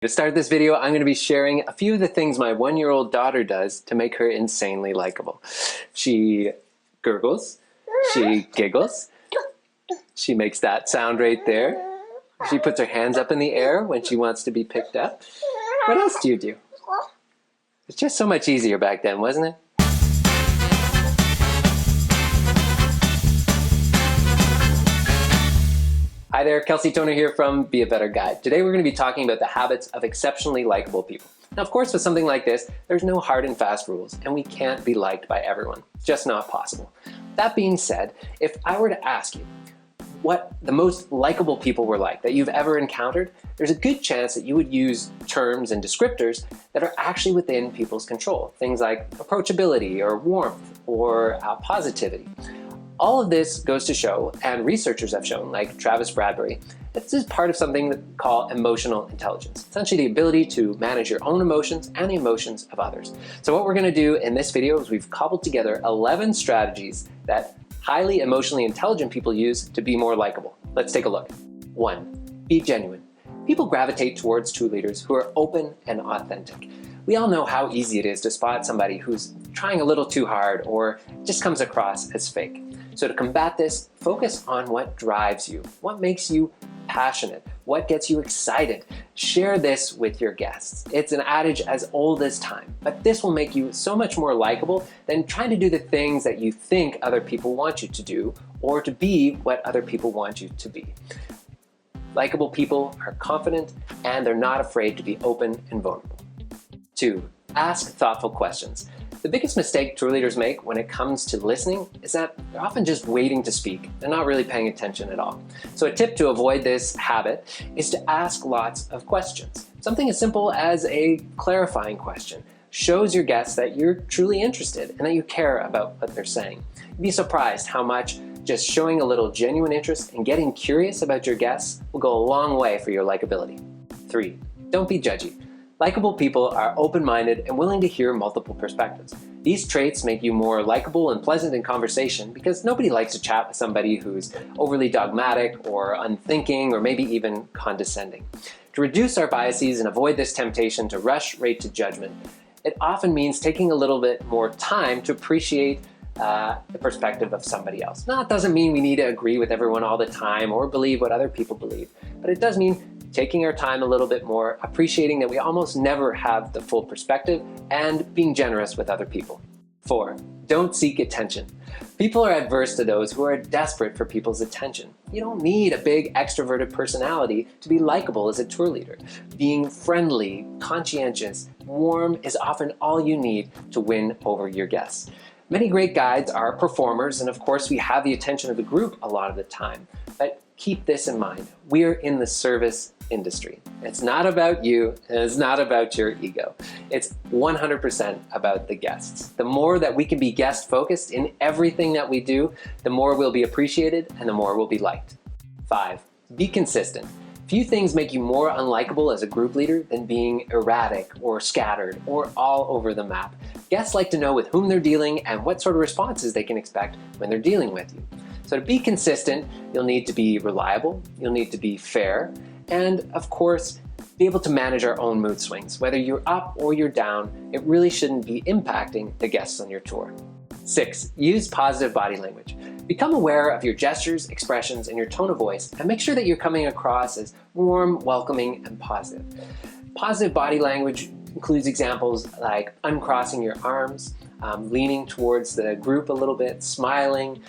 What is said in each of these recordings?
To start this video, I'm going to be sharing a few of the things my one-year-old daughter does to make her insanely likable. She gurgles, she giggles, she makes that sound right there. She puts her hands up in the air when she wants to be picked up. What else do you do? It's just so much easier back then, wasn't it? Hi there, Kelsey Toner here from Be a Better Guide. Today we're going to be talking about the habits of exceptionally likable people. Now, of course, with something like this, there's no hard and fast rules, and we can't be liked by everyone. Just not possible. That being said, if I were to ask you what the most likable people were like that you've ever encountered, there's a good chance that you would use terms and descriptors that are actually within people's control. Things like approachability or warmth or positivity. All of this goes to show, and researchers have shown, like Travis Bradbury, that this is part of something that we call emotional intelligence. Essentially the ability to manage your own emotions and the emotions of others. So what we're going to do in this video is we've cobbled together 11 strategies that highly emotionally intelligent people use to be more likable. Let's take a look. 1. Be genuine. People gravitate towards true leaders who are open and authentic. We all know how easy it is to spot somebody who's trying a little too hard or just comes across as fake. So to combat this, focus on what drives you, what makes you passionate, what gets you excited. Share this with your guests. It's an adage as old as time, but this will make you so much more likable than trying to do the things that you think other people want you to do or to be what other people want you to be. Likable people are confident and they're not afraid to be open and vulnerable. 2. Ask thoughtful questions. The biggest mistake tour leaders make when it comes to listening is that they're often just waiting to speak. They're not really paying attention at all. So a tip to avoid this habit is to ask lots of questions. Something as simple as a clarifying question shows your guests that you're truly interested and that you care about what they're saying. You'd be surprised how much just showing a little genuine interest and getting curious about your guests will go a long way for your likability. 3. Don't be judgy. Likable people are open-minded and willing to hear multiple perspectives. These traits make you more likable and pleasant in conversation because nobody likes to chat with somebody who's overly dogmatic or unthinking or maybe even condescending. To reduce our biases and avoid this temptation to rush right to judgment, it often means taking a little bit more time to appreciate the perspective of somebody else. Now, it doesn't mean we need to agree with everyone all the time or believe what other people believe, but it does mean taking our time a little bit more, appreciating that we almost never have the full perspective, and being generous with other people. 4. Don't seek attention. People are adverse to those who are desperate for people's attention. You don't need a big extroverted personality to be likable as a tour leader. Being friendly, conscientious, warm is often all you need to win over your guests. Many great guides are performers, and of course we have the attention of the group a lot of the time. But keep this in mind. We're in the service industry. It's not about you, and it's not about your ego. It's 100% about the guests. The more that we can be guest focused in everything that we do, the more we'll be appreciated and the more we'll be liked. 5. Be consistent. Few things make you more unlikable as a group leader than being erratic or scattered or all over the map. Guests like to know with whom they're dealing and what sort of responses they can expect when they're dealing with you. So to be consistent, you'll need to be reliable, you'll need to be fair, and of course, be able to manage our own mood swings. Whether you're up or you're down, it really shouldn't be impacting the guests on your tour. 6. Use positive body language. Become aware of your gestures, expressions, and your tone of voice, and make sure that you're coming across as warm, welcoming, and positive. Positive body language includes examples like uncrossing your arms, leaning towards the group a little bit, smiling,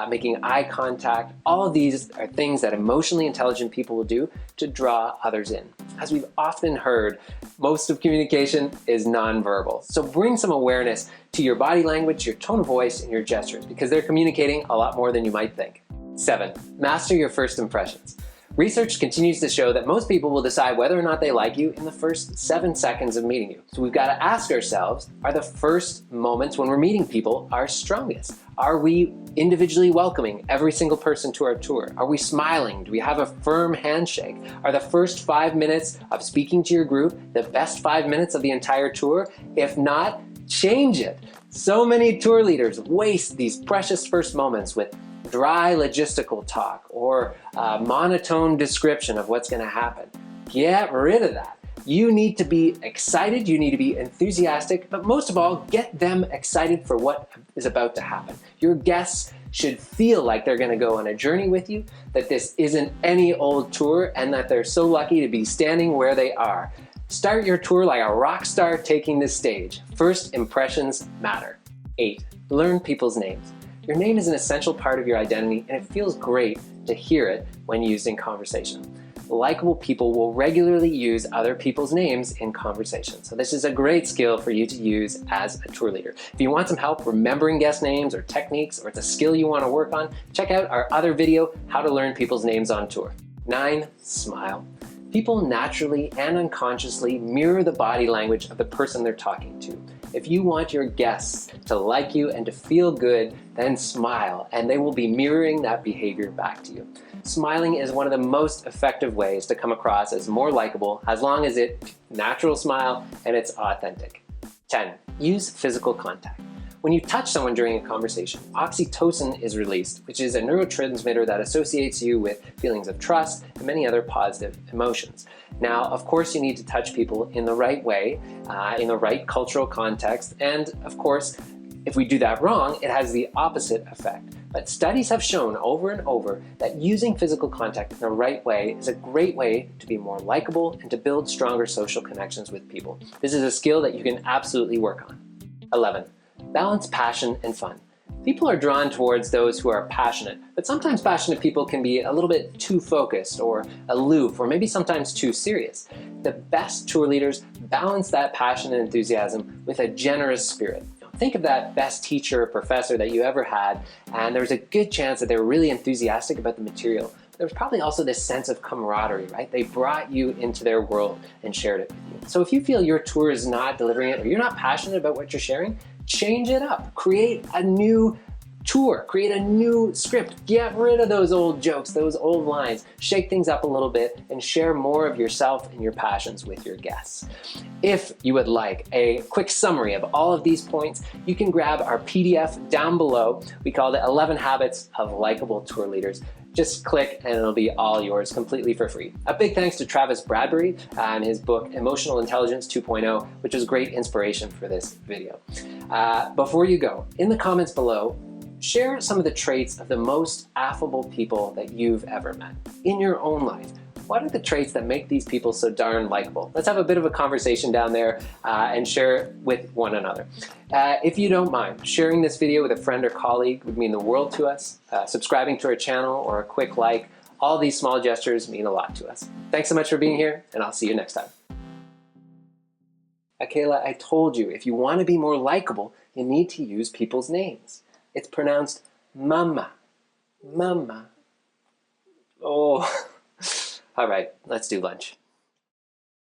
making eye contact. All of these are things that emotionally intelligent people will do to draw others in. As we've often heard, most of communication is nonverbal. So bring some awareness to your body language, your tone of voice, and your gestures because they're communicating a lot more than you might think. 7. Master your first impressions. Research continues to show that most people will decide whether or not they like you in the first 7 seconds of meeting you. So we've got to ask ourselves, are the first moments when we're meeting people our strongest? Are we individually welcoming every single person to our tour? Are we smiling? Do we have a firm handshake? Are the first 5 minutes of speaking to your group the best 5 minutes of the entire tour? If not, change it. So many tour leaders waste these precious first moments with dry logistical talk or monotone description of what's going to happen. Get rid of that. You need to be excited, you need to be enthusiastic, but most of all, get them excited for what is about to happen. Your guests should feel like they're gonna go on a journey with you, that this isn't any old tour, and that they're so lucky to be standing where they are. Start your tour like a rock star taking the stage. First impressions matter. 8, learn people's names. Your name is an essential part of your identity, and it feels great to hear it when used in conversation. Likeable people will regularly use other people's names in conversation. So this is a great skill for you to use as a tour leader. If you want some help remembering guest names or techniques, or it's a skill you want to work on, check out our other video, How to Learn People's Names on Tour. 9, smile. People naturally and unconsciously mirror the body language of the person they're talking to. If you want your guests to like you and to feel good, then smile, and they will be mirroring that behavior back to you. Smiling is one of the most effective ways to come across as more likable, as long as it's a natural smile and it's authentic. 10, use physical contact. When you touch someone during a conversation, oxytocin is released, which is a neurotransmitter that associates you with feelings of trust and many other positive emotions. Now, of course, you need to touch people in the right way, in the right cultural context, and of course, if we do that wrong, it has the opposite effect. But studies have shown over and over that using physical contact in the right way is a great way to be more likable and to build stronger social connections with people. This is a skill that you can absolutely work on. 11, balance passion and fun. People are drawn towards those who are passionate, but sometimes passionate people can be a little bit too focused or aloof, or maybe sometimes too serious. The best tour leaders balance that passion and enthusiasm with a generous spirit. Think of that best teacher or professor that you ever had, and there's a good chance that they were really enthusiastic about the material. There was probably also this sense of camaraderie, right? They brought you into their world and shared it with you. So if you feel your tour is not delivering it, or you're not passionate about what you're sharing, change it up. Create a new tour, create a new script, get rid of those old jokes, those old lines, shake things up a little bit, and share more of yourself and your passions with your guests. If you would like a quick summary of all of these points, you can grab our PDF down below. We call it 11 Habits of Likeable Tour Leaders. Just click and it'll be all yours completely for free. A big thanks to Travis Bradbury and his book, Emotional Intelligence 2.0, which was great inspiration for this video. Before you go, in the comments below, share some of the traits of the most affable people that you've ever met in your own life. What are the traits that make these people so darn likable? Let's have a bit of a conversation down there and share it with one another. If you don't mind, sharing this video with a friend or colleague would mean the world to us. Subscribing to our channel or a quick like, all these small gestures mean a lot to us. Thanks so much for being here, and I'll see you next time. Akela, I told you, if you want to be more likable, you need to use people's names. It's pronounced mama, mama. Oh. All right, let's do lunch.